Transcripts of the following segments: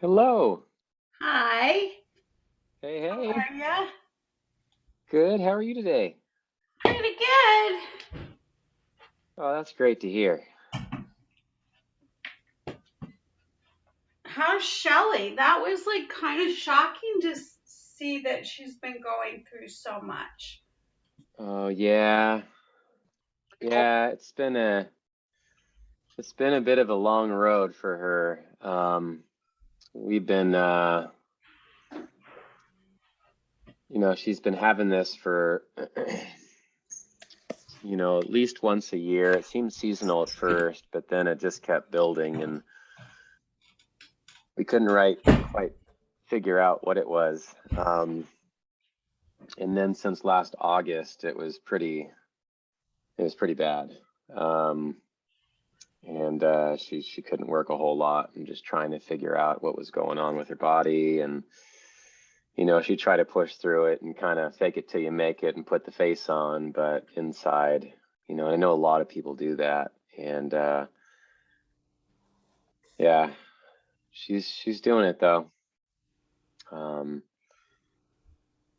Hello. Hi. Hey, How hey. are ya? Good. How are you today? Pretty good. Oh, that's great to hear. How's Shelly? That was like kind of shocking to see that she's been going through so much. Oh, yeah. Yeah, it's been a bit of a long road for her. We've been she's been having this for at least once a year. It seemed seasonal at first, but then it just kept building and we couldn't quite figure out what it was. And then since last August, it was pretty bad. And she couldn't work a whole lot and just trying to figure out what was going on with her body. And she tried to push through it and kind of fake it till you make it and put the face on, but inside, I know a lot of people do that. And yeah, she's doing it though.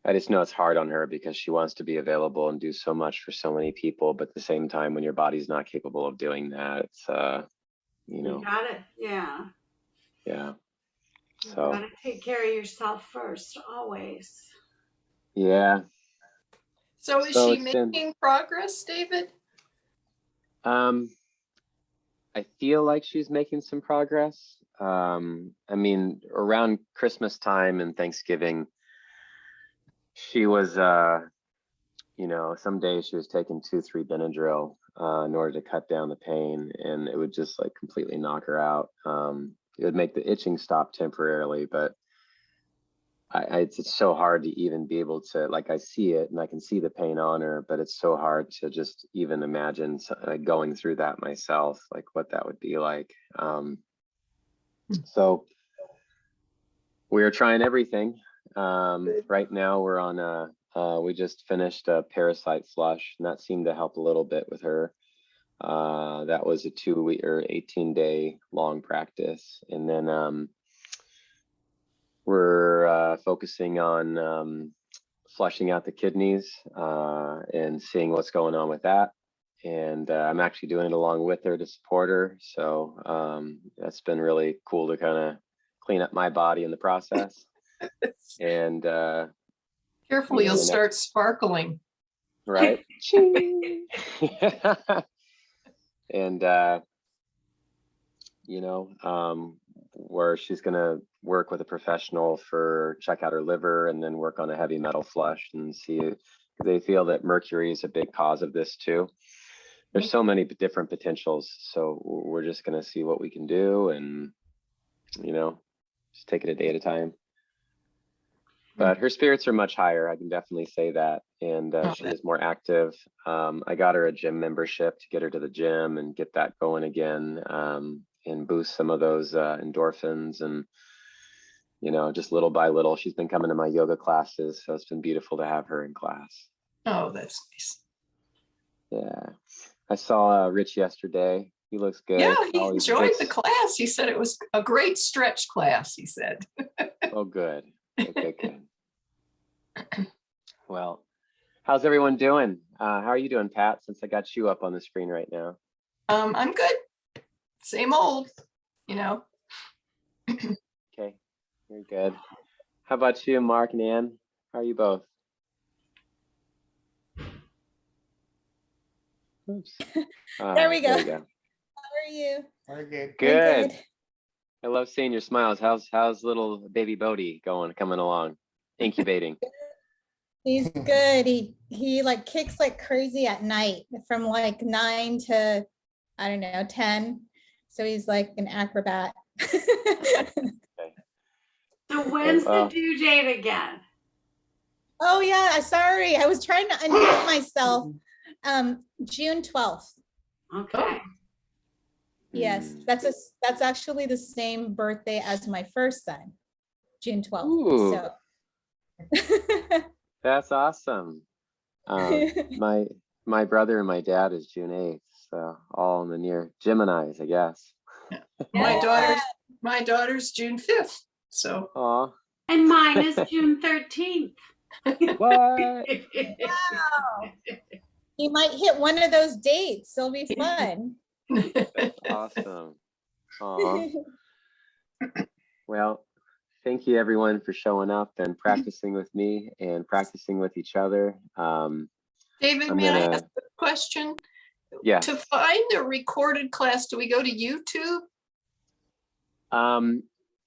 I just know it's hard on her because she wants to be available and do so much for so many people, but at the same time, when your body's not capable of doing that, it's You gotta, yeah. yeah. You So gotta take care of yourself first, always. yeah. So is she making progress, David? I feel like she's making some progress. I mean, around Christmas time and Thanksgiving, she was, some days she was taking 2, 3 Benadryl in order to cut down the pain, and it would just like completely knock her out. It would make the itching stop temporarily, but it's so hard to even be able to, like, I see it and I can see the pain on her, but it's so hard to just even imagine going through that myself, like what that would be like. So we are trying everything. Right now we're on we just finished a parasite flush, and that seemed to help a little bit with her. That was a 2-week or 18-day long practice. And then we're focusing on flushing out the kidneys and seeing what's going on with that. And I'm actually doing it along with her to support her. So that's been really cool to kind of clean up my body in the process. And careful, you'll start sparkling. Right. And where she's gonna work with a professional for check out her liver and then work on a heavy metal flush and see, because they feel that mercury is a big cause of this too. There's so many different potentials, so we're just gonna see what we can do and just take it a day at a time. But her spirits are much higher, I can definitely say that. And she is more active. I got her a gym membership to get her to the gym and get that going again, and boost some of those endorphins. And, just little by little, she's been coming to my yoga classes. So it's been beautiful to have her in class. Oh, that's nice. Yeah. I saw Rich yesterday. He looks good. Yeah, he enjoyed the class. He said it was a great stretch class, he said. Oh, good. Good. Well, how's everyone doing? How are you doing, Pat, since I got you up on the screen right now? I'm good. Same old, Okay, very good. How about you, Mark and Ann? How are you both? Oops. There we go. There you go. How are you? We're good. Good. I love seeing your smiles. How's little baby Bodie coming along, incubating? He's good. He like kicks like crazy at night from like 9 to, I don't know, 10. So he's like an acrobat. Okay. So when's the due date again? Oh yeah, sorry. I was trying to unmute myself. June 12th. Okay. Yes, that's actually the same birthday as my first son, June 12th. So that's awesome. My brother and my dad is June 8th, so all in the near Geminis, I guess. My daughter's June 5th. So Aw, And mine is June 13th. what? Wow. You might hit one of those dates. It'll be fun. That's awesome. Aw. Well, thank you everyone for showing up and practicing with me and practicing with each other. David, I'm may I gonna, ask a question? yeah. To find the recorded class, do we go to YouTube?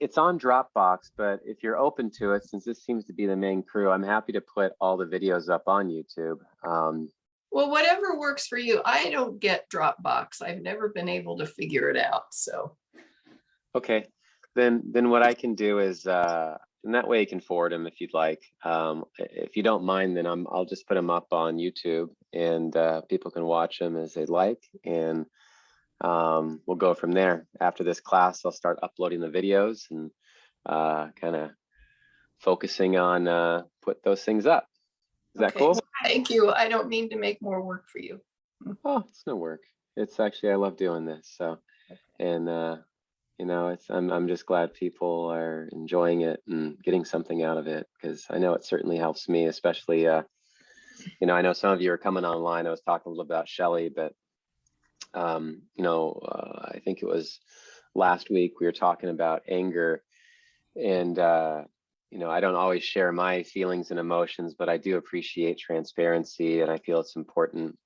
It's on Dropbox, but if you're open to it, since this seems to be the main crew, I'm happy to put all the videos up on YouTube. Well, whatever works for you. I don't get Dropbox. I've never been able to figure it out. So, Okay, then what I can do is, and that way you can forward them if you'd like. If you don't mind, then I'll just put them up on YouTube, and people can watch them as they like, and we'll go from there. After this class, I'll start uploading the videos and kind of focusing on put those things up. Is that okay. cool? Well, thank you. I don't mean to make more work for you. Oh, it's no work. It's actually, I love doing this. So, and you know, I'm just glad people are enjoying it and getting something out of it, because I know it certainly helps me, especially you know, I know some of you are coming online. I was talking a little about Shelley, but you know, I think it was last week we were talking about anger, and you know, I don't always share my feelings and emotions, but I do appreciate transparency, and I feel it's important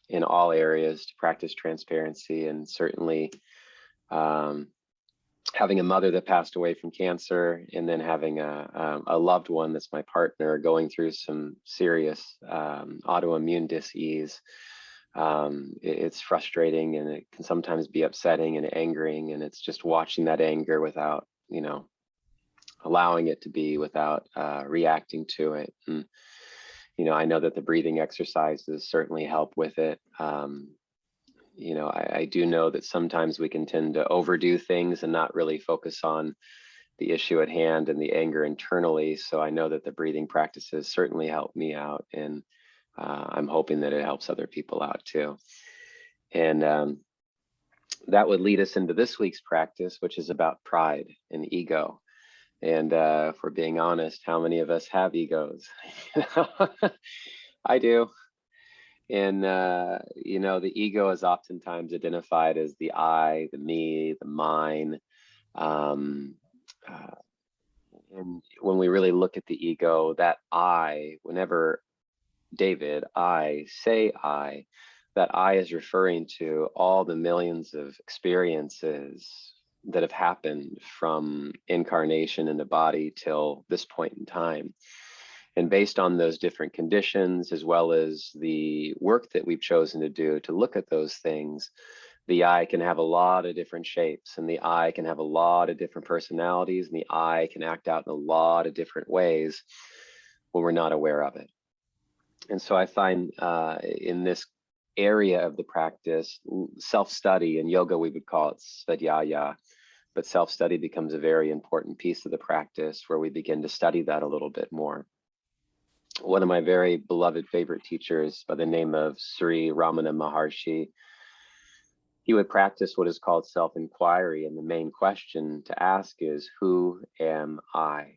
in all areas to practice transparency. And certainly having a mother that passed away from cancer, and then having a loved one that's my partner going through some serious autoimmune disease, it's frustrating, and it can sometimes be upsetting and angering, and it's just watching that anger without, you know, allowing it to be, without reacting to it. And you know, I know that the breathing exercises certainly help with it. You know, I do know that sometimes we can tend to overdo things and not really focus on the issue at hand and the anger internally. So I know that the breathing practices certainly help me out, and I'm hoping that it helps other people out too. And that would lead us into this week's practice, which is about pride and ego. And if we're being honest, how many of us have egos? I do. And, you know, the ego is oftentimes identified as the I, the me, the mine. And when we really look at the ego, that I, whenever David, I say I, that I is referring to all the millions of experiences that have happened from incarnation in the body till this point in time. And based on those different conditions, as well as the work that we've chosen to do to look at those things, the I can have a lot of different shapes, and the I can have a lot of different personalities, and the I can act out in a lot of different ways when we're not aware of it. And so I find in this area of the practice, self-study, in yoga we would call it svadhyaya, but self-study becomes a very important piece of the practice, where we begin to study that a little bit more. One of my very beloved favorite teachers, by the name of Sri Ramana Maharshi, he would practice what is called self-inquiry, and the main question to ask is, who am I?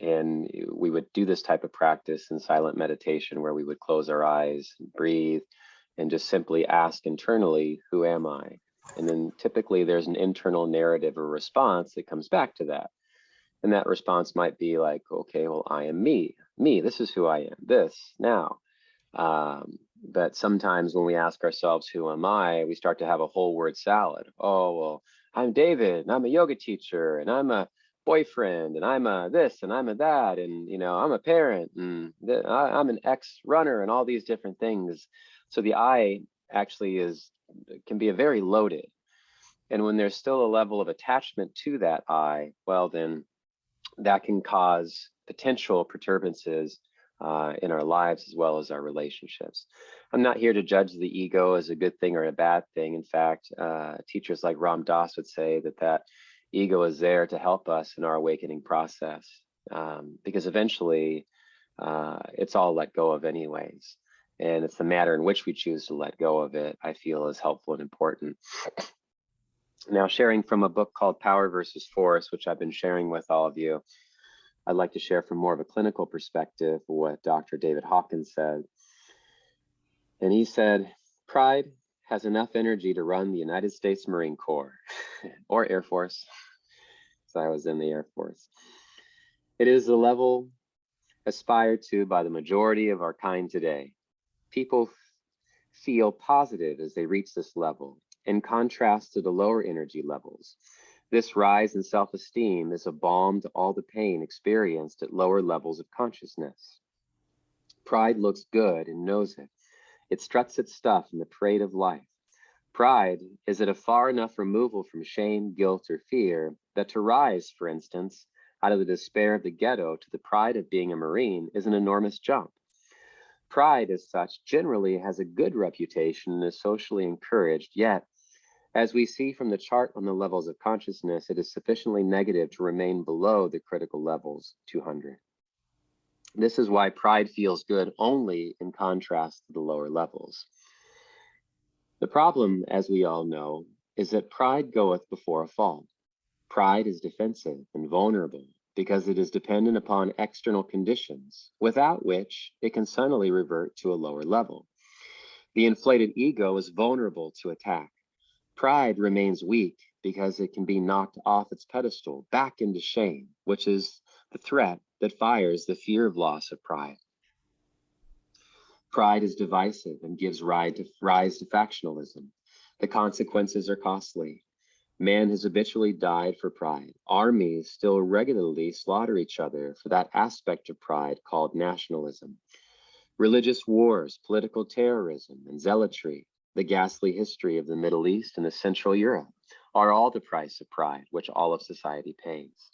And we would do this type of practice in silent meditation, where we would close our eyes and breathe and just simply ask internally, who am I? And then typically there's an internal narrative or response that comes back to that. And that response might be like, okay, well, I am me, this is who I am, this now. But sometimes when we ask ourselves, who am I, we start to have a whole word salad. Oh, well, I'm David, and I'm a yoga teacher, and I'm a boyfriend, and I'm a this, and I'm a that, and you know, I'm a parent, and I'm an ex-runner, and all these different things. So the I actually can be a very loaded. And when there's still a level of attachment to that I, well, then that can cause potential perturbances in our lives, as well as our relationships. I'm not here to judge the ego as a good thing or a bad thing. In fact, teachers like Ram Dass would say that ego is there to help us in our awakening process, because eventually it's all let go of anyways. And it's the matter in which we choose to let go of it, I feel, is helpful and important. Now, sharing from a book called Power versus Force, which I've been sharing with all of you, I'd like to share from more of a clinical perspective what Dr. David Hawkins said. And he said, pride has enough energy to run the United States Marine Corps or Air Force. So I was in the Air Force. It is the level aspired to by the majority of our kind today. People feel positive as they reach this level, in contrast to the lower energy levels. This rise in self-esteem is a balm to all the pain experienced at lower levels of consciousness. Pride looks good and knows it. It struts its stuff in the parade of life. Pride is at a far enough removal from shame, guilt, or fear that to rise, for instance, out of the despair of the ghetto to the pride of being a Marine is an enormous jump. Pride, as such, generally has a good reputation and is socially encouraged, yet, as we see from the chart on the levels of consciousness, it is sufficiently negative to remain below the critical levels, 200. This is why pride feels good only in contrast to the lower levels. The problem, as we all know, is that pride goeth before a fall. Pride is defensive and vulnerable because it is dependent upon external conditions, without which it can suddenly revert to a lower level. The inflated ego is vulnerable to attack. Pride remains weak because it can be knocked off its pedestal back into shame, which is the threat that fires the fear of loss of pride. Pride is divisive and gives rise to factionalism. The consequences are costly. Man has habitually died for pride. Armies still regularly slaughter each other for that aspect of pride called nationalism. Religious wars, political terrorism, and zealotry, the ghastly history of the Middle East and the Central Europe, are all the price of pride, which all of society pays.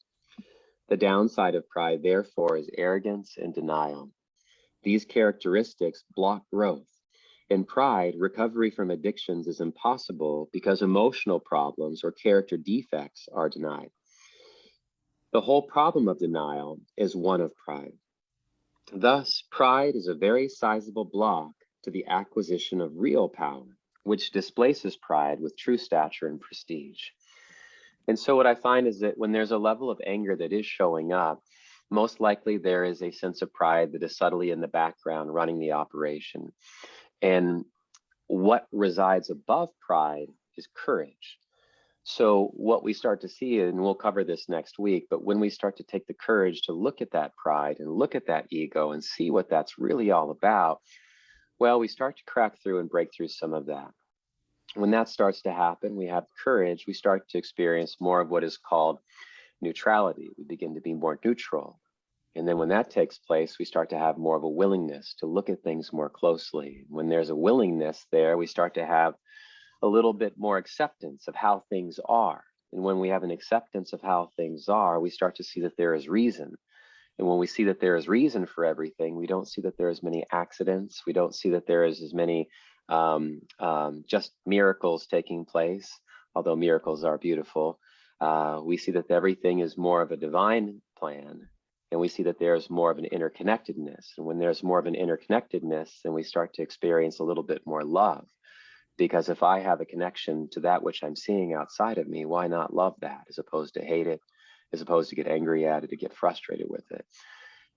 The downside of pride, therefore, is arrogance and denial. These characteristics block growth. In pride, recovery from addictions is impossible because emotional problems or character defects are denied. The whole problem of denial is one of pride. Thus, pride is a very sizable block to the acquisition of real power, which displaces pride with true stature and prestige. And so what I find is that when there's a level of anger that is showing up, most likely there is a sense of pride that is subtly in the background running the operation. And what resides above pride is courage. So what we start to see, and we'll cover this next week, but when we start to take the courage to look at that pride and look at that ego and see what that's really all about, well, we start to crack through and break through some of that. When that starts to happen, we have courage, we start to experience more of what is called neutrality. We begin to be more neutral. And then when that takes place, we start to have more of a willingness to look at things more closely. When there's a willingness there, we start to have a little bit more acceptance of how things are. And when we have an acceptance of how things are, we start to see that there is reason. And when we see that there is reason for everything, we don't see that there are as many accidents. We don't see that there is as many just miracles taking place, although miracles are beautiful. We see that everything is more of a divine plan. And we see that there's more of an interconnectedness. And when there's more of an interconnectedness, then we start to experience a little bit more love. Because if I have a connection to that which I'm seeing outside of me, why not love that as opposed to hate it, as opposed to get angry at it, to get frustrated with it?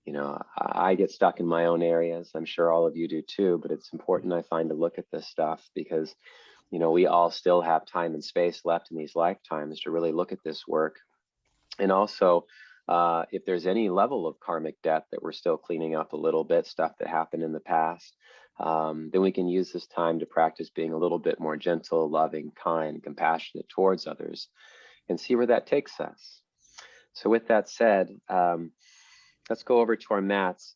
You know, I get stuck in my own areas. I'm sure all of you do too, but it's important, I find, to look at this stuff because, you know, we all still have time and space left in these lifetimes to really look at this work. And also, if there's any level of karmic debt that we're still cleaning up a little bit, stuff that happened in the past, then we can use this time to practice being a little bit more gentle, loving, kind, compassionate towards others and see where that takes us. So with that said, let's go over to our mats.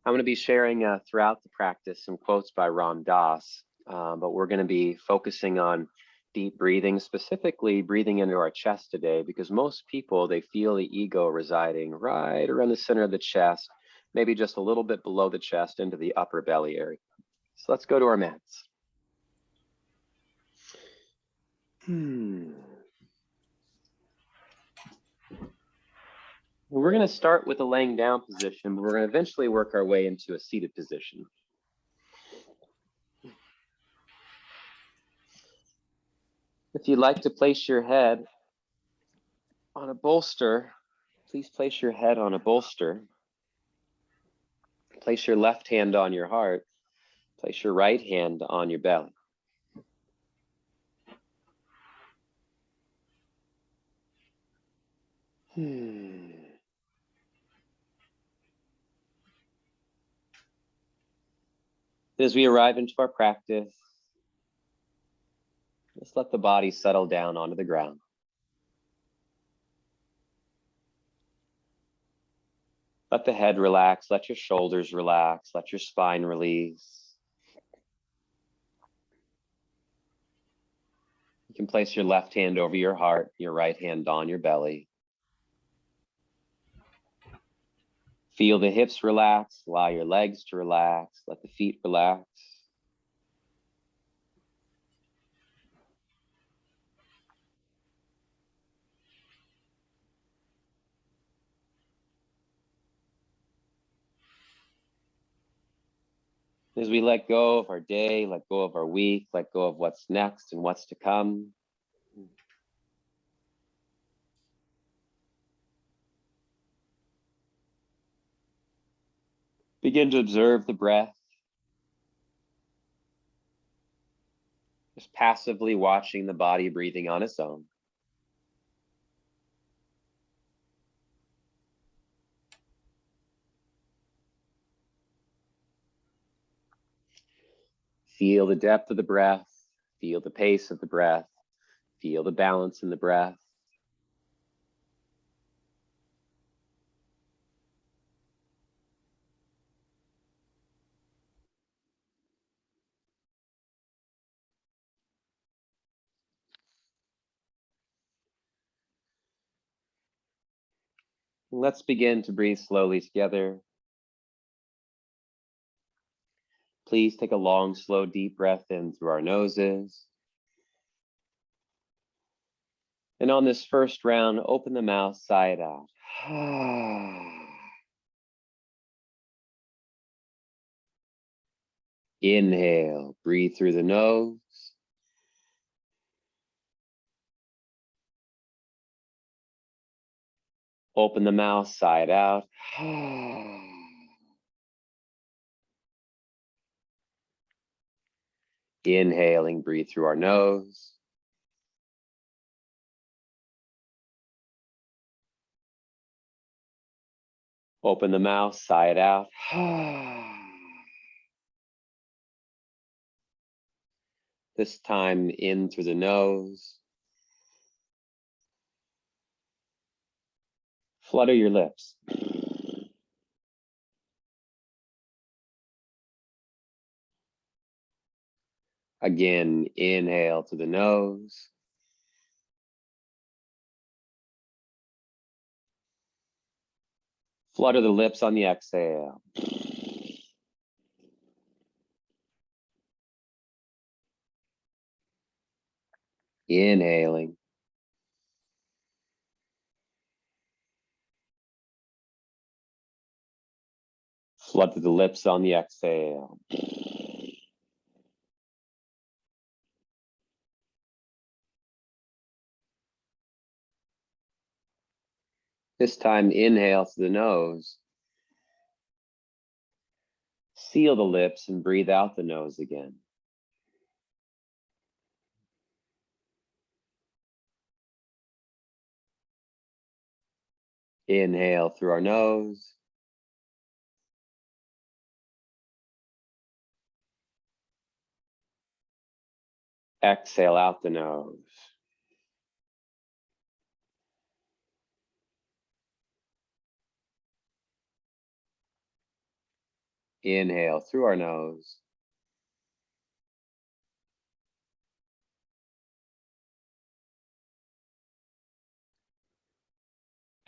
I'm going to be sharing throughout the practice some quotes by Ram Dass, but we're going to be focusing on deep breathing, specifically breathing into our chest today, because most people, they feel the ego residing right around the center of the chest, maybe just a little bit below the chest into the upper belly area. So let's go to our mats. We're going to start with a laying down position, but we're going to eventually work our way into a seated position. If you'd like to place your head on a bolster, please place your head on a bolster. Place your left hand on your heart. Place your right hand on your belly. As we arrive into our practice, just let the body settle down onto the ground. Let the head relax, let your shoulders relax, let your spine release. You can place your left hand over your heart, your right hand on your belly. Feel the hips relax, allow your legs to relax, let the feet relax. As we let go of our day, let go of our week, let go of what's next and what's to come. Begin to observe the breath. Just passively watching the body breathing on its own. Feel the depth of the breath. Feel the pace of the breath. Feel the balance in the breath. Let's begin to breathe slowly together. Please take a long, slow, deep breath in through our noses. And on this first round, open the mouth, sigh it out. Inhale, breathe through the nose. Open the mouth, sigh it out. Inhaling, breathe through our nose. Open the mouth, sigh it out. This time in through the nose. Flutter your lips. Again, inhale to the nose. Flutter the lips on the exhale. Inhaling. Flutter the lips on the exhale. This time, inhale to the nose. Seal the lips and breathe out the nose again. Inhale through our nose. Exhale out the nose. Inhale through our nose.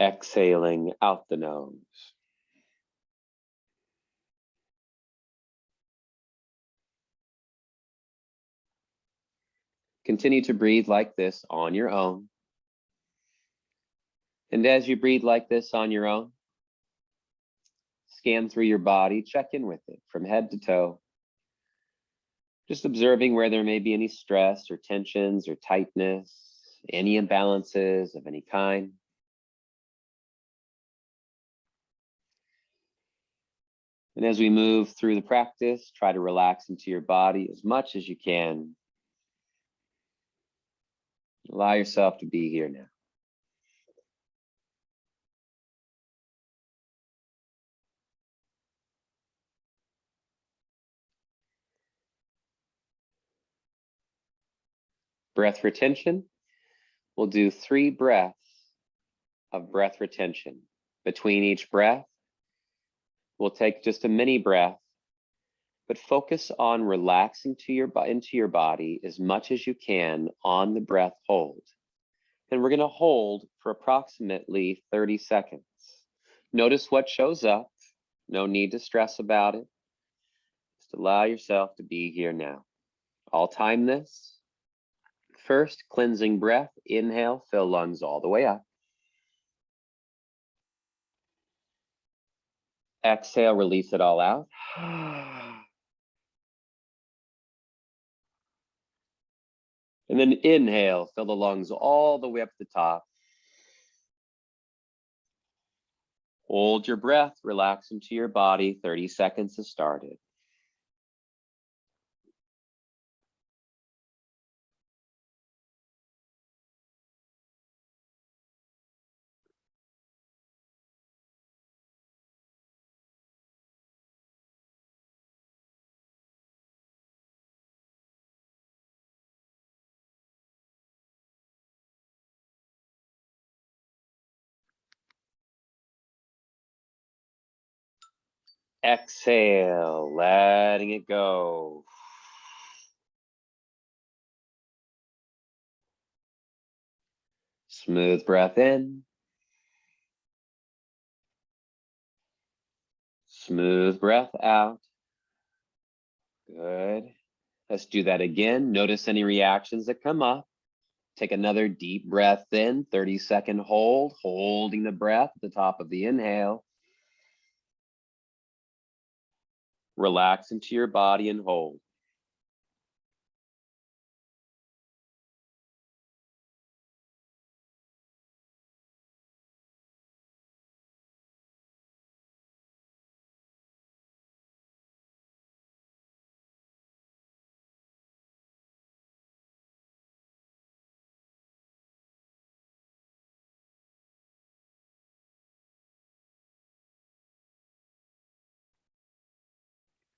Exhaling out the nose. Continue to breathe like this on your own. And as you breathe like this on your own, scan through your body, check in with it from head to toe. Just observing where there may be any stress or tensions or tightness, any imbalances of any kind. And as we move through the practice, try to relax into your body as much as you can. Allow yourself to be here now. Breath retention. We'll do 3 breaths of breath retention. Between each breath, we'll take just a mini breath, but focus on relaxing into your body as much as you can on the breath hold. And we're going to hold for approximately 30 seconds. Notice what shows up. No need to stress about it. Just allow yourself to be here now. I'll time this. First, cleansing breath. Inhale, fill lungs all the way up. Exhale, release it all out. And then inhale, fill the lungs all the way up to the top. Hold your breath, relax into your body. 30 seconds has started. Exhale, letting it go. Smooth breath in. Smooth breath out. Good. Let's do that again. Notice any reactions that come up. Take another deep breath in, 30-second hold, holding the breath at the top of the inhale. Relax into your body and hold.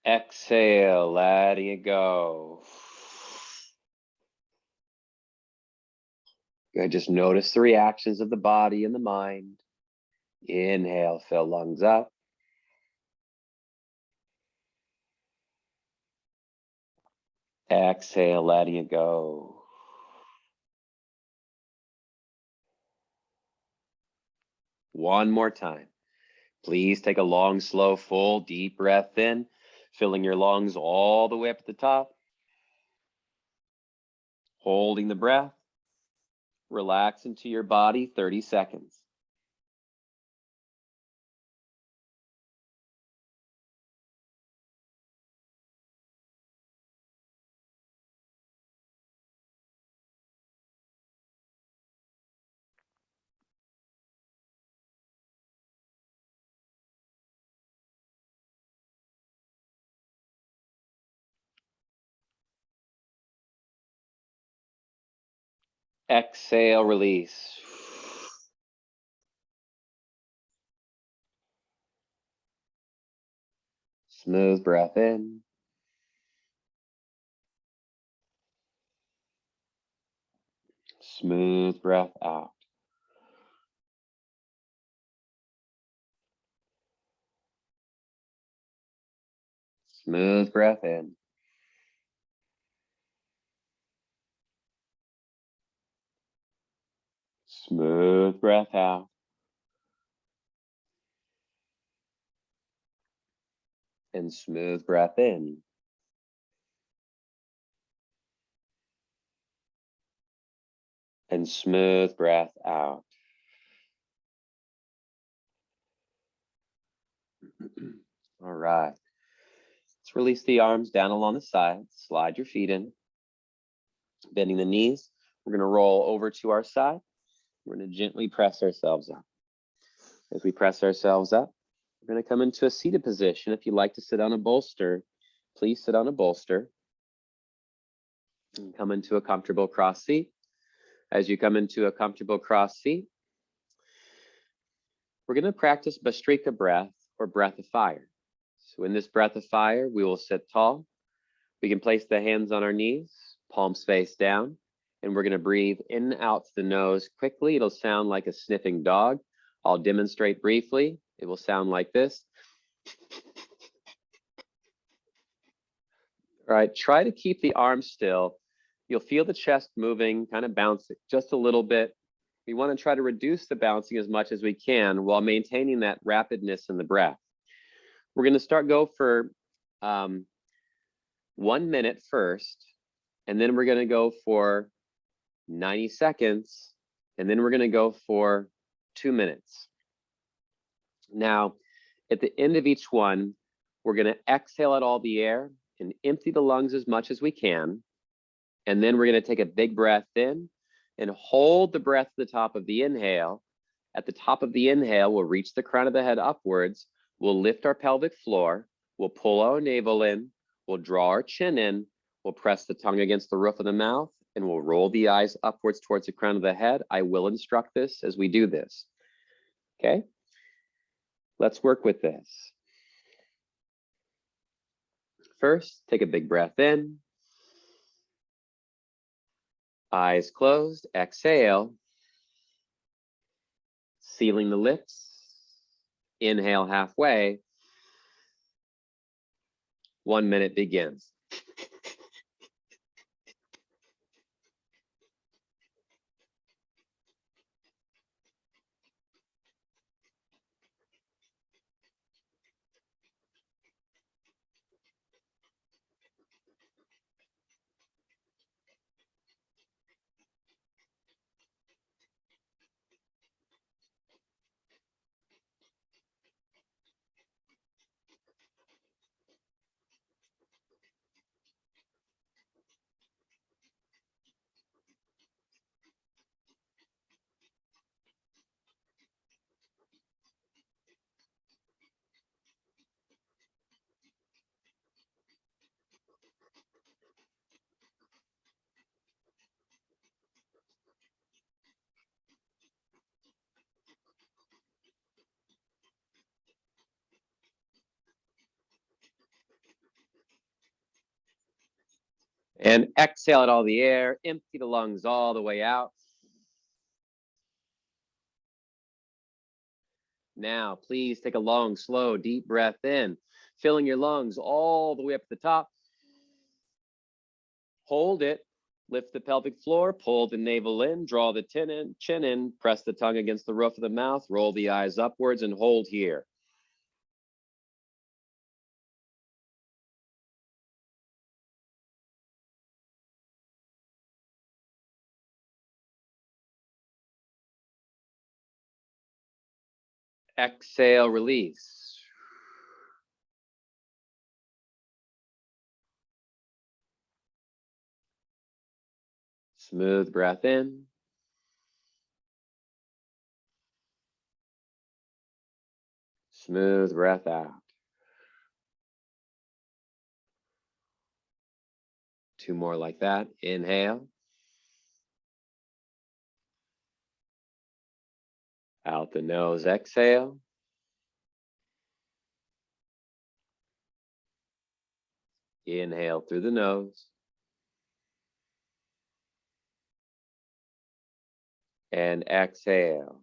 Exhale, letting it go. Good. Just notice the reactions of the body and the mind. Inhale, fill lungs up. Exhale, letting it go. One more time. Please take a long, slow, full, deep breath in, filling your lungs all the way up at the top. Holding the breath. Relax into your body, 30 seconds. Exhale, release. Smooth breath in. Smooth breath out. Smooth breath in. Smooth breath out. And smooth breath in. And smooth breath out. All right. Let's release the arms down along the sides. Slide your feet in. Bending the knees. We're gonna roll over to our side. We're gonna gently press ourselves up. As we press ourselves up, we're gonna come into a seated position. If you'd like to sit on a bolster, please sit on a bolster. And come into a comfortable cross seat. As you come into a comfortable cross seat, we're gonna practice Bhastrika breath or breath of fire. So in this breath of fire, we will sit tall. We can place the hands on our knees, palms face down, and we're gonna breathe in and out to the nose quickly. It'll sound like a sniffing dog. I'll demonstrate briefly. It will sound like this. All right, try to keep the arms still. You'll feel the chest moving, kind of bouncing just a little bit. We want to try to reduce the bouncing as much as we can while maintaining that rapidness in the breath. We're going to go for 1 minute first, and then we're going to go for 90 seconds, and then we're going to go for 2 minutes. Now, at the end of each one, we're going to exhale out all the air and empty the lungs as much as we can. And then we're going to take a big breath in and hold the breath at the top of the inhale. At the top of the inhale, we'll reach the crown of the head upwards. We'll lift our pelvic floor. We'll pull our navel in. We'll draw our chin in. We'll press the tongue against the roof of the mouth, and we'll roll the eyes upwards towards the crown of the head. I will instruct this as we do this. Okay? Let's work with this. First, take a big breath in. Eyes closed, exhale. Sealing the lips. Inhale halfway. 1 minute begins. And exhale out all the air, empty the lungs all the way out. Now, please take a long, slow, deep breath in, filling your lungs all the way up to the top. Hold it, lift the pelvic floor, pull the navel in, draw the chin in, press the tongue against the roof of the mouth, roll the eyes upwards, and hold here. Exhale, release. Smooth breath in. Smooth breath out. 2 more like that. Inhale. Out the nose, exhale. Inhale through the nose. And exhale.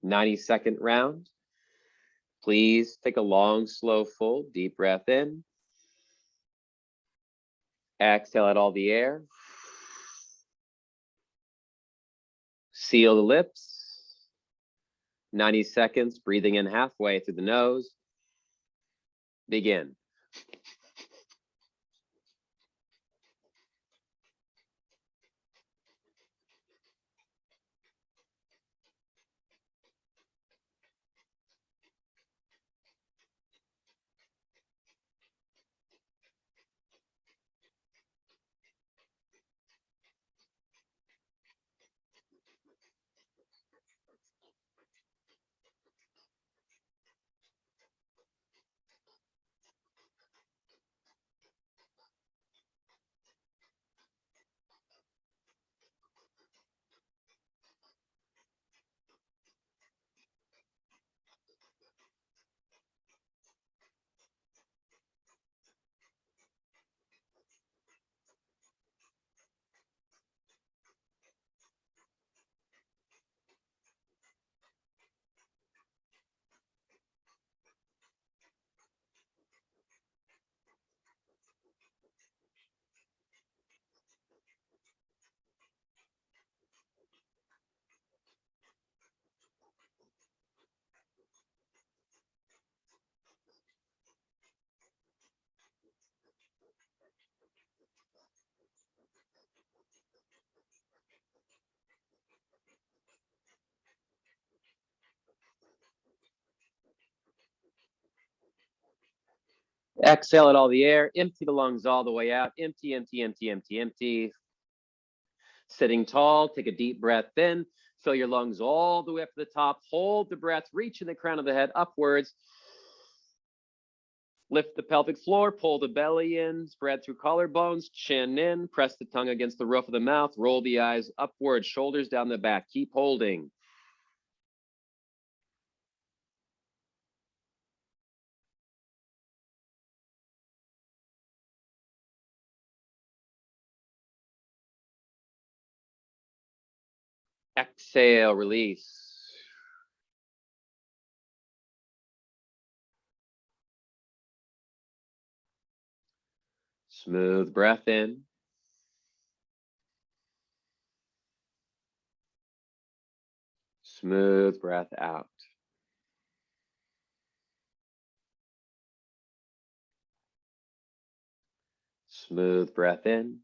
90-second round. Please take a long, slow, full, deep breath in. Exhale out all the air. Seal the lips. 90 seconds, breathing in halfway through the nose. Begin. Exhale it all the air, empty the lungs all the way out, empty, empty, empty, empty, empty. Sitting tall, take a deep breath in, fill your lungs all the way up to the top, hold the breath, reaching the crown of the head upwards. Lift the pelvic floor, pull the belly in, spread through collarbones, chin in, press the tongue against the roof of the mouth, roll the eyes upward, shoulders down the back, keep holding. Exhale, release. Smooth breath in. Smooth breath out. Smooth breath in.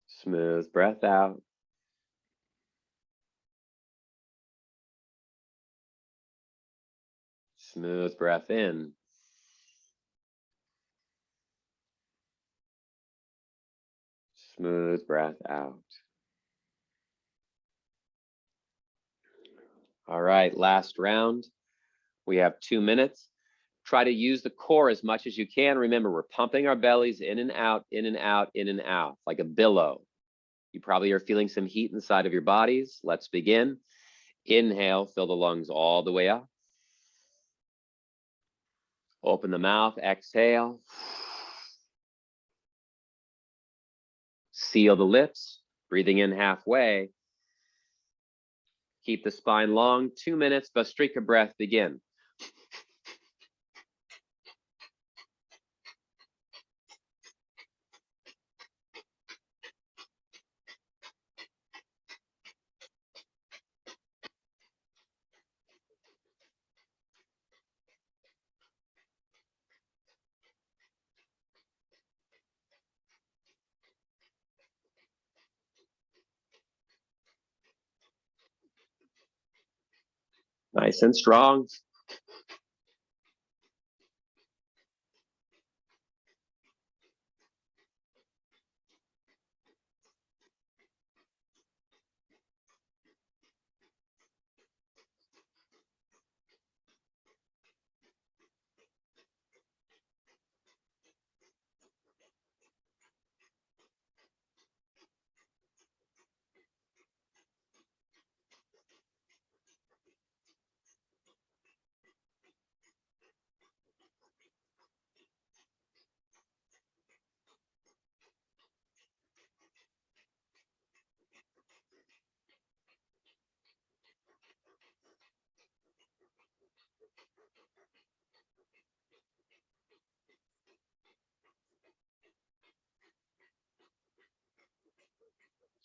Smooth breath out. Smooth breath in. Smooth breath out. All right, last round. We have 2 minutes. Try to use the core as much as you can. Remember, we're pumping our bellies in and out, in and out, in and out, like a billow. You probably are feeling some heat inside of your bodies. Let's begin. Inhale, fill the lungs all the way up. Open the mouth, exhale. Seal the lips, breathing in halfway. Keep the spine long, 2 minutes, Vastrika breath, begin. Nice and strong.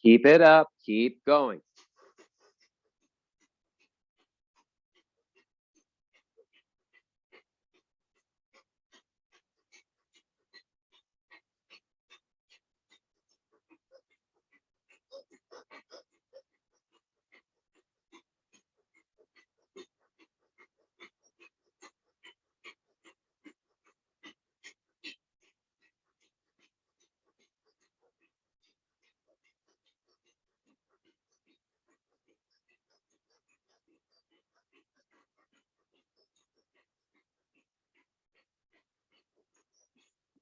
Keep it up, keep going.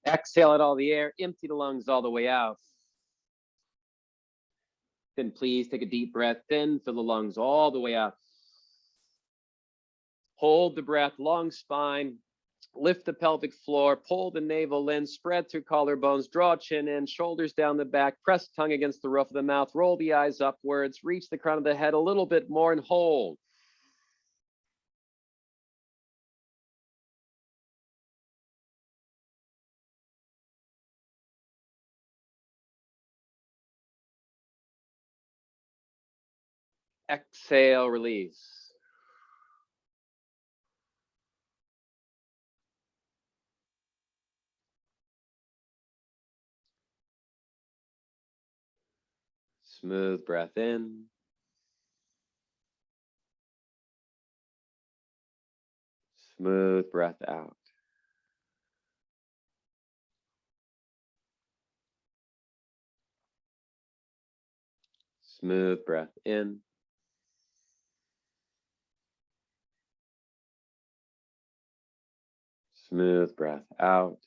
Exhale it all the air, empty the lungs all the way out. Then please take a deep breath in, fill the lungs all the way out. Hold the breath, long spine, lift the pelvic floor, pull the navel in, spread through collarbones, draw chin in, shoulders down the back, press tongue against the roof of the mouth, roll the eyes upwards, reach the crown of the head a little bit more and hold. Exhale, release. Smooth breath in. Smooth breath out. Smooth breath in. Smooth breath out.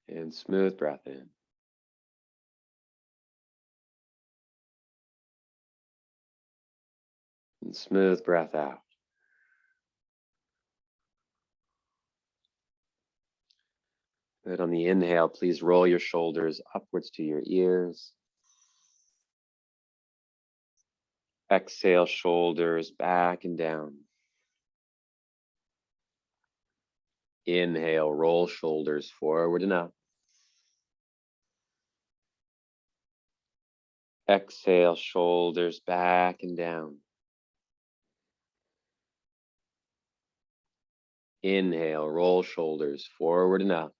And smooth breath in. And smooth breath out. Good. On the inhale, please roll your shoulders upwards to your ears. Exhale, shoulders back and down. Inhale, roll shoulders forward and up. Exhale, shoulders back and down. Inhale, roll shoulders forward and up.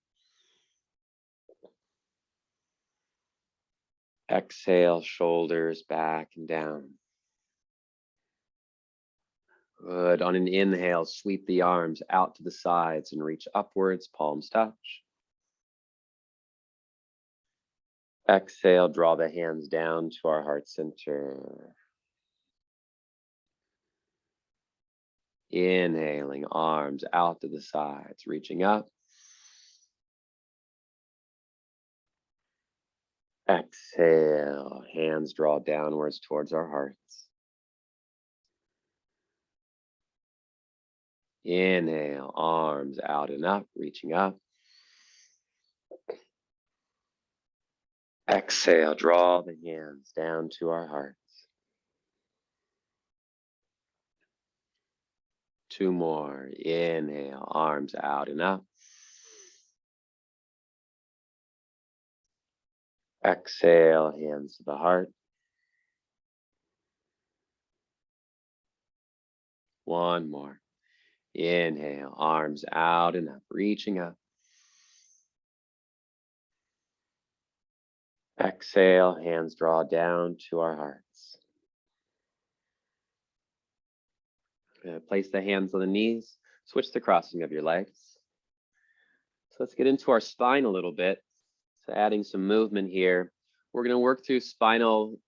Exhale, shoulders back and down. Good. On an inhale, sweep the arms out to the sides and reach upwards, palms touch. Exhale, draw the hands down to our heart center. Inhaling, arms out to the sides, reaching up. Exhale, hands draw downwards towards our hearts. Inhale, arms out and up, reaching up. Exhale, draw the hands down to our hearts. Two more. Inhale, arms out and up. Exhale, hands to the heart. One more. Inhale, arms out and up, reaching up. Exhale, hands draw down to our hearts. Place the hands on the knees. Switch the crossing of your legs. So let's get into our spine a little bit. So adding some movement here. We're going to work through spinal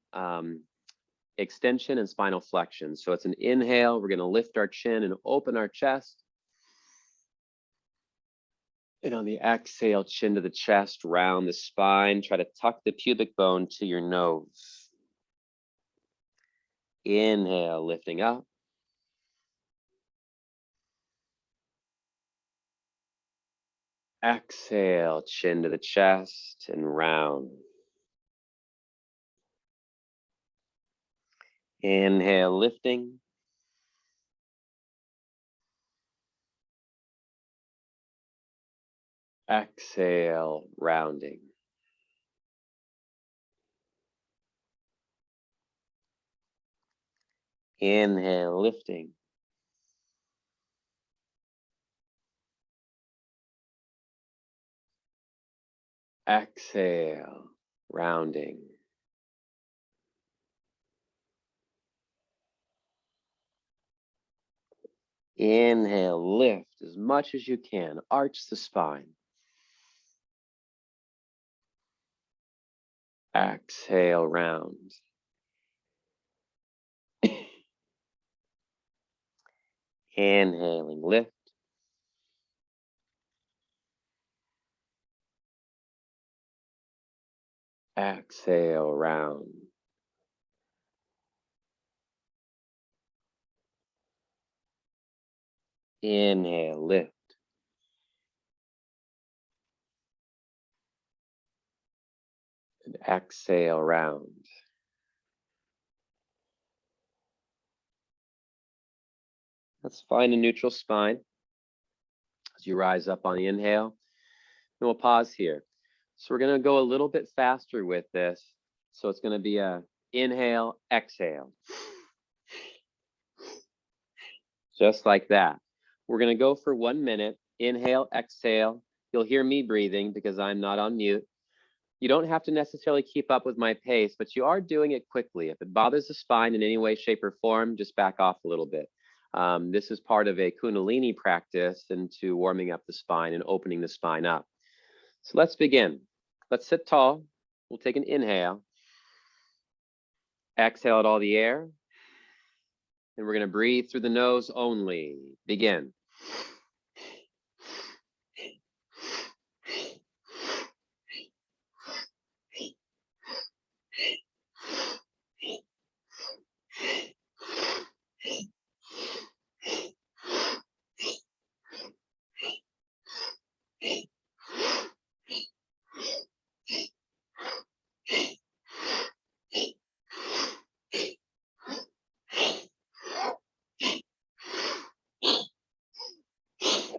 extension and spinal flexion. So it's an inhale. We're going to lift our chin and open our chest. And on the exhale, chin to the chest, round the spine. Try to tuck the pubic bone to your nose. Inhale, lifting up. Exhale, chin to the chest and round. Inhale, lifting. Exhale, rounding. Inhale, lifting. Exhale, rounding. Inhale, lift as much as you can. Arch the spine. Exhale, round. Inhaling, lift. Exhale, round. Inhale, lift. And exhale, round. Let's find a neutral spine as you rise up on the inhale. And we'll pause here. So we're going to go a little bit faster with this. So it's going to be a inhale, exhale. Just like that. We're going to go for 1 minute. Inhale, exhale. You'll hear me breathing because I'm not on mute. You don't have to necessarily keep up with my pace, but you are doing it quickly. If it bothers the spine in any way, shape, or form, just back off a little bit. This is part of a Kundalini practice into warming up the spine and opening the spine up. So let's begin. Let's sit tall. We'll take an inhale. Exhale out all the air. And we're going to breathe through the nose only. Begin.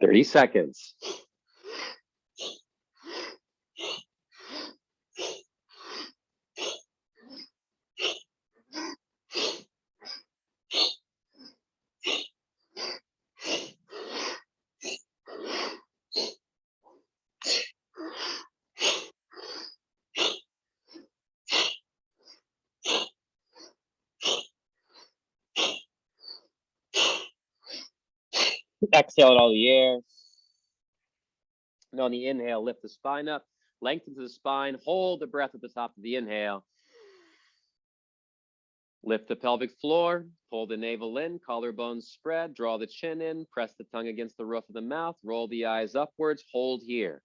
30 seconds. Exhale out all the air. And on the inhale, lift the spine up, lengthen to the spine, hold the breath at the top of the inhale. Lift the pelvic floor, pull the navel in, collarbones spread, draw the chin in, press the tongue against the roof of the mouth, roll the eyes upwards, hold here.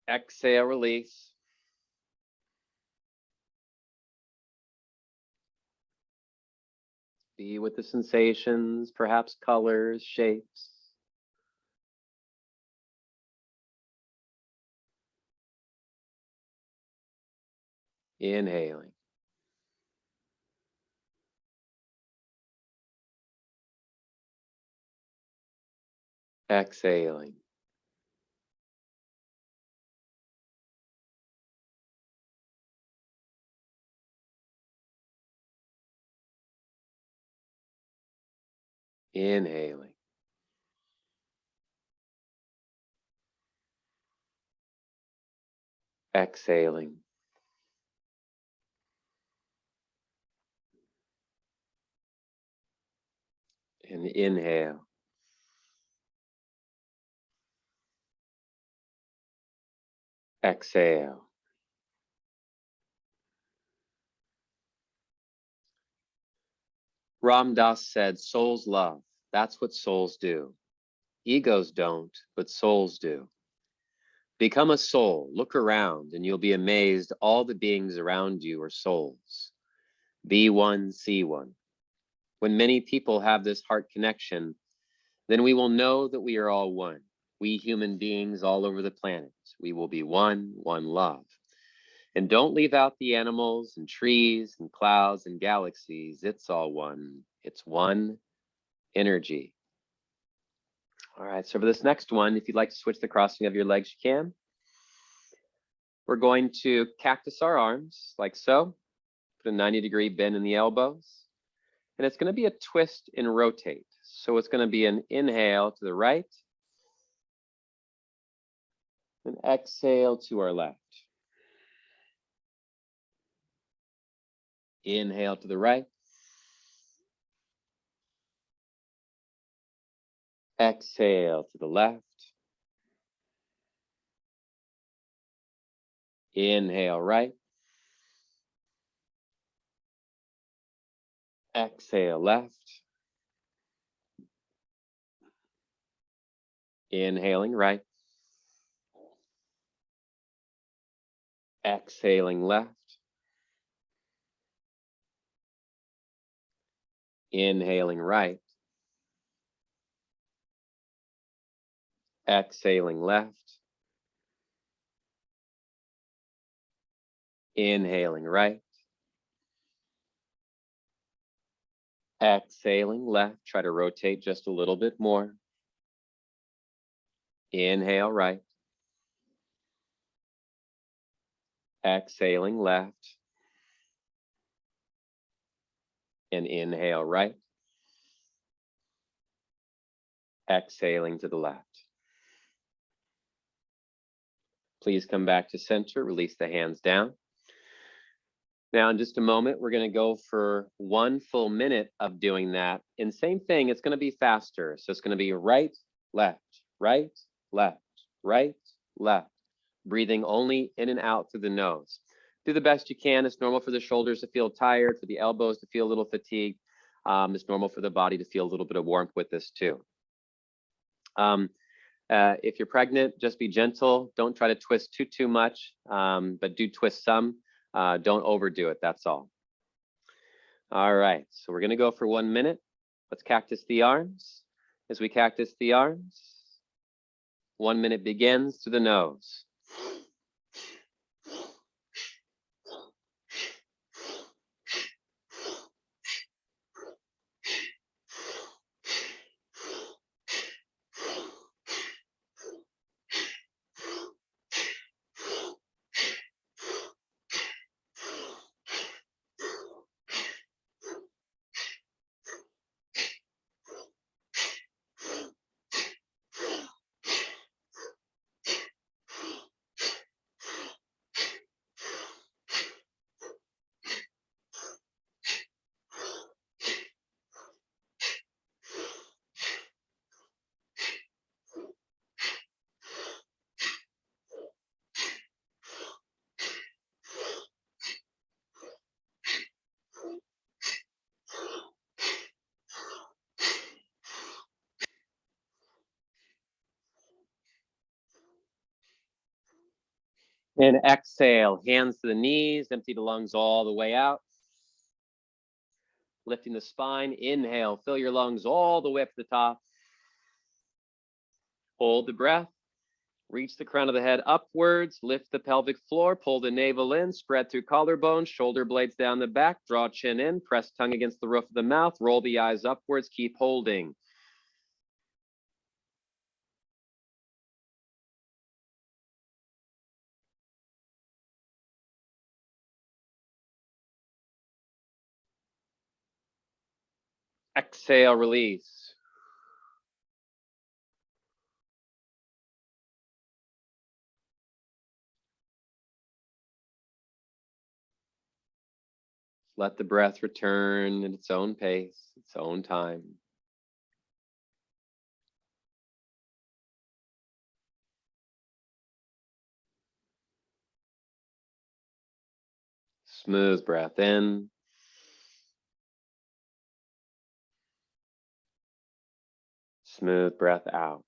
Exhale, release. Be with the sensations, perhaps colors, shapes. Inhaling. Exhaling. Inhaling. Exhaling. And inhale. Exhale. Ram Dass said, souls love. That's what souls do. Egos don't, but souls do. Become a soul, look around, and you'll be amazed all the beings around you are souls. Be one, see one. When many people have this heart connection, then we will know that we are all one. We human beings all over the planet. We will be one, one love. And don't leave out the animals and trees and clouds and galaxies. It's all one. It's one energy. All right, so for this next one, if you'd like to switch the crossing of your legs, you can. We're going to cactus our arms like so. Put a 90-degree bend in the elbows. And it's going to be a twist and rotate. So it's going to be an inhale to the right. And exhale to our left. Inhale to the right. Exhale to the left. Inhale right. Exhale left. Inhaling right. Exhaling left. Inhaling right. Exhaling left. Inhaling right. Exhaling left. Try to rotate just a little bit more. Inhale right. Exhaling left. And inhale right. Exhaling to the left. Please come back to center, release the hands down. Now, in just a moment, we're going to go for 1 full minute of doing that. And same thing, it's going to be faster. So it's going to be right, left, right, left, right, left. Breathing only in and out through the nose. Do the best you can. It's normal for the shoulders to feel tired, for the elbows to feel a little fatigued. It's normal for the body to feel a little bit of warmth with this too. If you're pregnant, just be gentle. Don't try to twist too much, but do twist some. Don't overdo it, that's all. All right, so we're gonna go for 1 minute. Let's cactus the arms. As we cactus the arms, 1 minute begins through the nose. And exhale, hands to the knees, empty the lungs all the way out. Lifting the spine, inhale, fill your lungs all the way up to the top. Hold the breath, reach the crown of the head upwards, lift the pelvic floor, pull the navel in, spread through collarbone, shoulder blades down the back, draw chin in, press tongue against the roof of the mouth, roll the eyes upwards, keep holding. Exhale, release. Let the breath return at its own pace, its own time. Smooth breath in. Smooth breath out.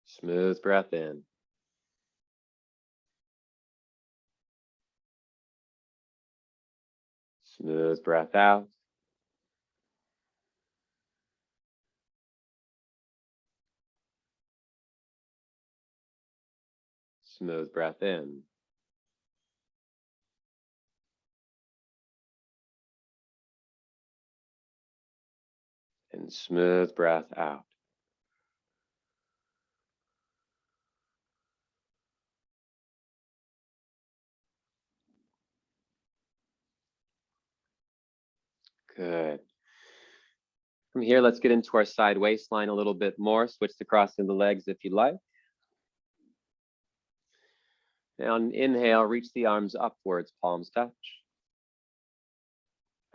Smooth breath in. Smooth breath out. Smooth breath in. And smooth breath out. Good. From here, let's get into our side waistline a little bit more. Switch to crossing the legs if you like. Now, on inhale, reach the arms upwards, palms touch.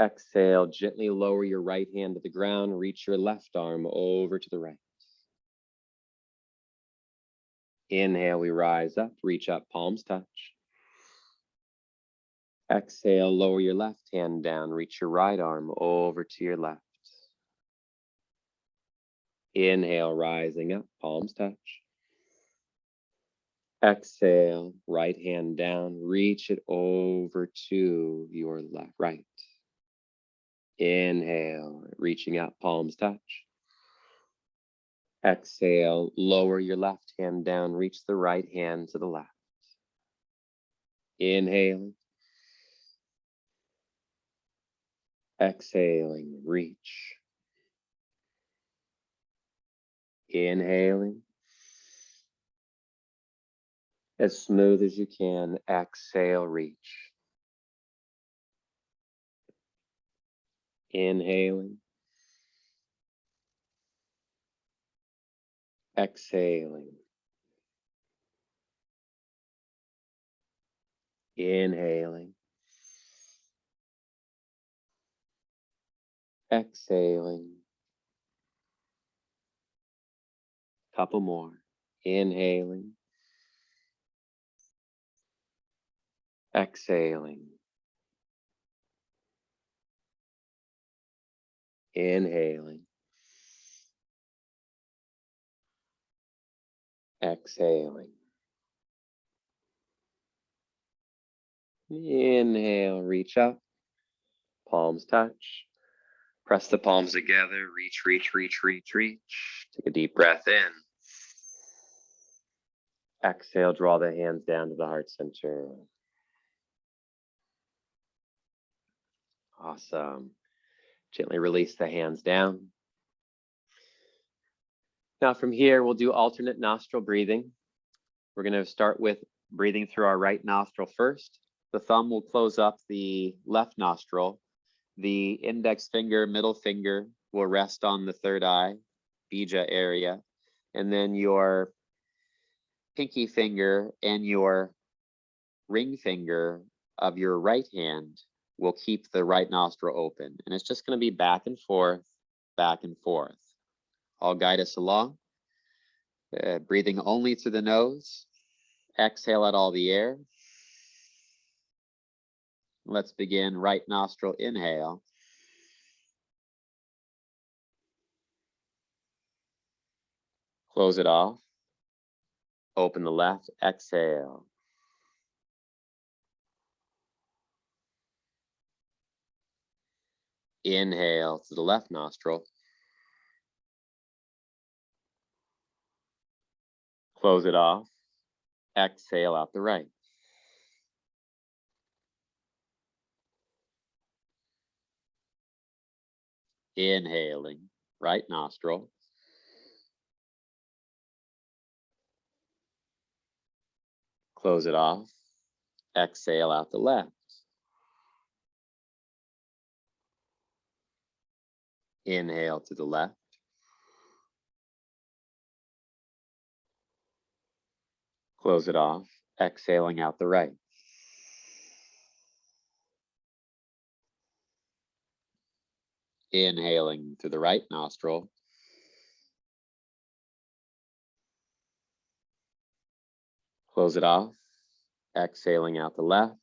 Exhale, gently lower your right hand to the ground, reach your left arm over to the right. Inhale, we rise up, reach up, palms touch. Exhale, lower your left hand down, reach your right arm over to your left. Inhale, rising up, palms touch. Exhale, right hand down, reach it over to your left, right. Inhale, reaching up, palms touch. Exhale, lower your left hand down, reach the right hand to the left. Inhale. Exhaling, reach. Inhaling. As smooth as you can, exhale, reach. Inhaling. Exhaling. Inhaling. Exhaling. Couple more. Inhaling. Exhaling. Inhaling. Exhaling. Inhale, reach up. Palms touch. Press the palms together. Reach, reach, reach, reach, reach. Take a deep breath in. Exhale, draw the hands down to the heart center. Awesome. Gently release the hands down. Now from here, we'll do alternate nostril breathing. We're going to start with breathing through our right nostril first. The thumb will close up the left nostril. The index finger, middle finger will rest on the third eye, bija area. And then your pinky finger and your ring finger of your right hand will keep the right nostril open. And it's just going to be back and forth, back and forth. I'll guide us along. Breathing only through the nose. Exhale out all the air. Let's begin. Right nostril, inhale. Close it off. Open the left, exhale. Inhale to the left nostril. Close it off. Exhale out the right. Inhaling, right nostril. Close it off. Exhale out the left. Inhale to the left. Close it off. Exhaling out the right. Inhaling to the right nostril. Close it off. Exhaling out the left.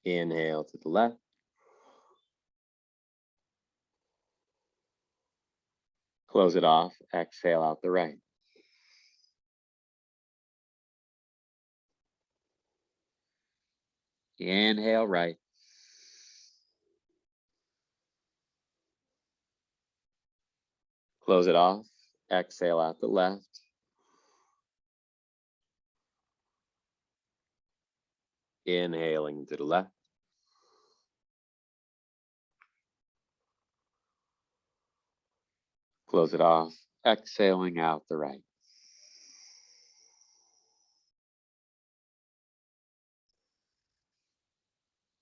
Inhale to the left. Close it off. Exhale out the right. Inhale right. Close it off. Exhale out the left. Inhaling to the left. Close it off. Exhaling out the right.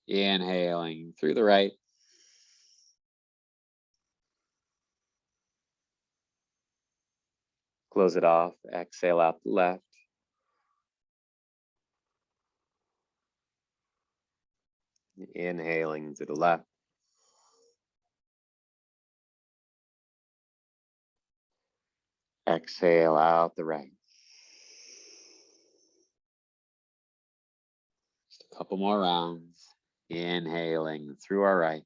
Inhaling through the right. Close it off. Exhale out the left. Inhaling to the left. Exhale out the right. Just a couple more rounds. Inhaling through our right.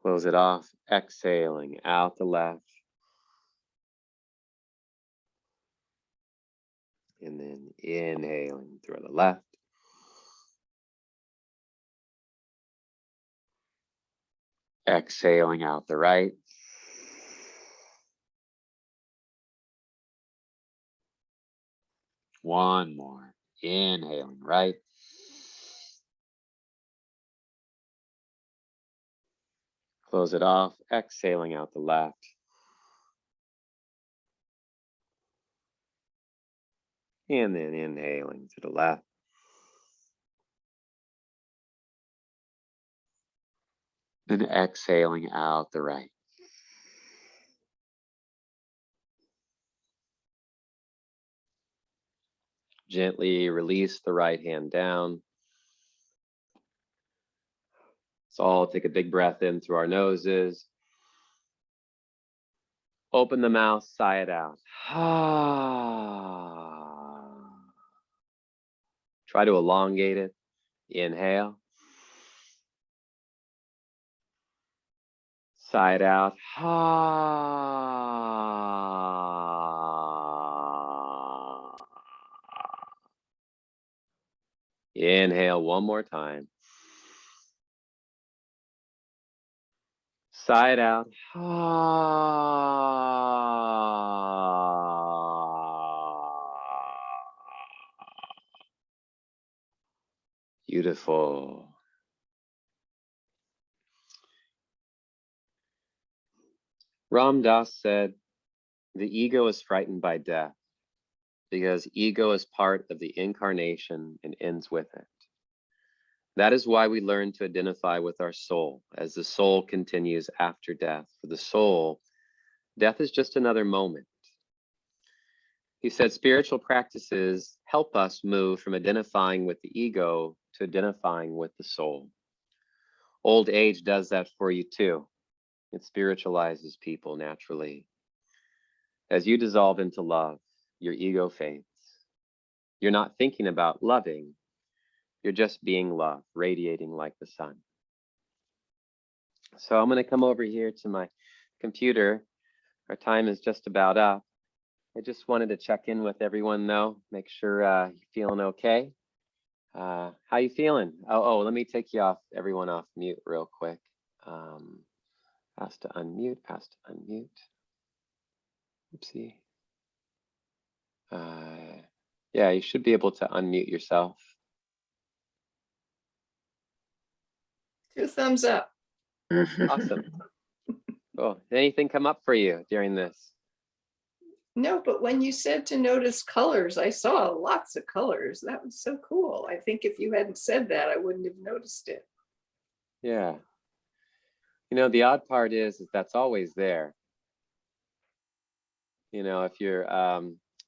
Close it off. Exhaling out the left. And then inhaling through the left. Exhaling out the right. One more. Inhaling right. Close it off, exhaling out the left. And then inhaling to the left. Then exhaling out the right. Gently release the right hand down. So all take a big breath in through our noses. Open the mouth, sigh it out. Try to elongate it. Inhale. Sigh it out. Inhale one more time. Sigh it out. Beautiful. Ram Dass said, the ego is frightened by death because ego is part of the incarnation and ends with it. That is why we learn to identify with our soul as the soul continues after death. For the soul, death is just another moment. He said spiritual practices help us move from identifying with the ego to identifying with the soul. Old age does that for you too. It spiritualizes people naturally. As you dissolve into love, your ego fades. You're not thinking about loving. You're just being love, radiating like the sun. So I'm going to come over here to my computer. Our time is just about up. I just wanted to check in with everyone though, make sure you're feeling okay. How you feeling? Oh, let me take you off, everyone off mute real quick. Has to unmute. Oopsie. Yeah, you should be able to unmute yourself. 2 thumbs up. Awesome. Cool. Did anything come up for you during this? No, but when you said to notice colors, I saw lots of colors. That was so cool. I think if you hadn't said that, I wouldn't have noticed it. Yeah. You know, the odd part is that's always there. You know, if you're,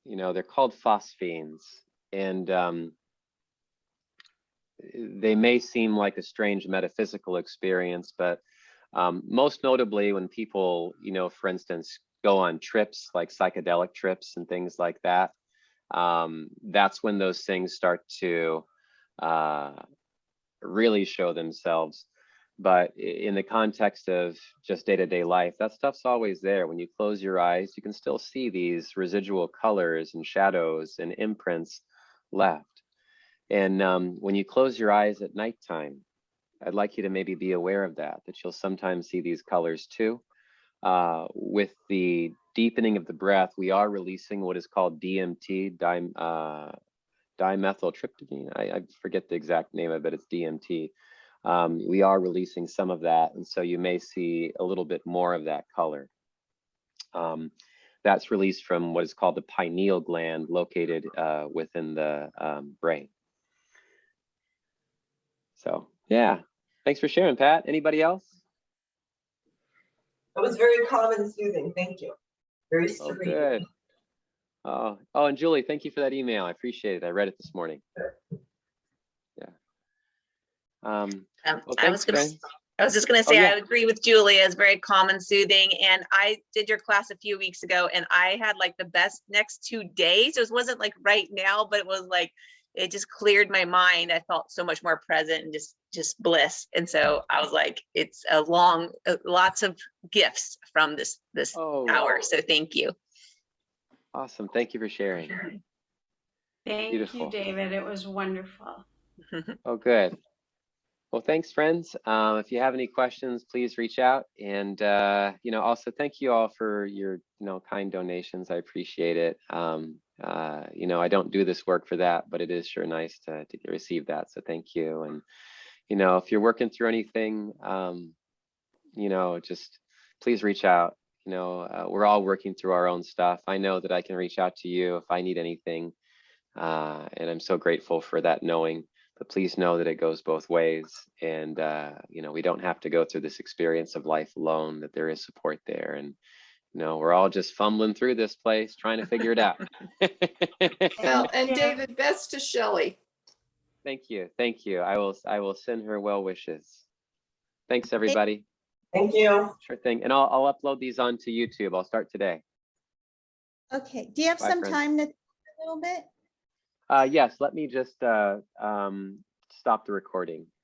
you know, they're called phosphenes, and they may seem like a strange metaphysical experience, but most notably when people, you know, for instance, go on trips like psychedelic trips and things like that, that's when those things start to really show themselves. But in the context of just day-to-day life, that stuff's always there. When you close your eyes, you can still see these residual colors and shadows and imprints left. And when you close your eyes at nighttime, I'd like you to maybe be aware of that you'll sometimes see these colors too. With the deepening of the breath, we are releasing what is called DMT, dimethyltryptamine. I forget the exact name of it, it's DMT. We are releasing some of that, and so you may see a little bit more of that color. That's released from what is called the pineal gland located within the brain. So yeah, thanks for sharing, Pat. Anybody else? That was very calm and soothing. Thank you. Very Oh, serene. good. Oh, and Julie, thank you for that email. I appreciate it. I read it this morning. Yeah. Well, I was just going to Oh, say, yeah. I agree with Julia. It's very calm and soothing. And I did your class a few weeks ago, and I had like the best next 2 days. It wasn't like right now, but it was like, it just cleared my mind. I felt so much more present and just bliss. And so I was like, it's a long, lots of gifts from this hour. So thank you. Awesome. Thank you for sharing. Thank Beautiful. you, David. It was wonderful. Oh, good. Well, thanks, friends. If you have any questions, please reach out. And, you know, also thank you all for your, you know, kind donations. I appreciate it. You know, I don't do this work for that, but it is sure nice to receive that. So thank you. And, you know, if you're working through anything, you know, just please reach out. You know, we're all working through our own stuff. I know that I can reach out to you if I need anything. And I'm so grateful for that knowing, but please know that it goes both ways. And, you know, we don't have to go through this experience of life alone, that there is support there. And, you know, we're all just fumbling through this place, trying to figure it out. Well, and Yeah. David, best to Shelley. Thank you. Thank you. I will send her well wishes. Thanks, everybody. Thank you. Sure thing. And I'll upload these onto YouTube. I'll start today. Okay, do you have Bye, some friends. time to talk a little bit? Yes, let me just stop the recording.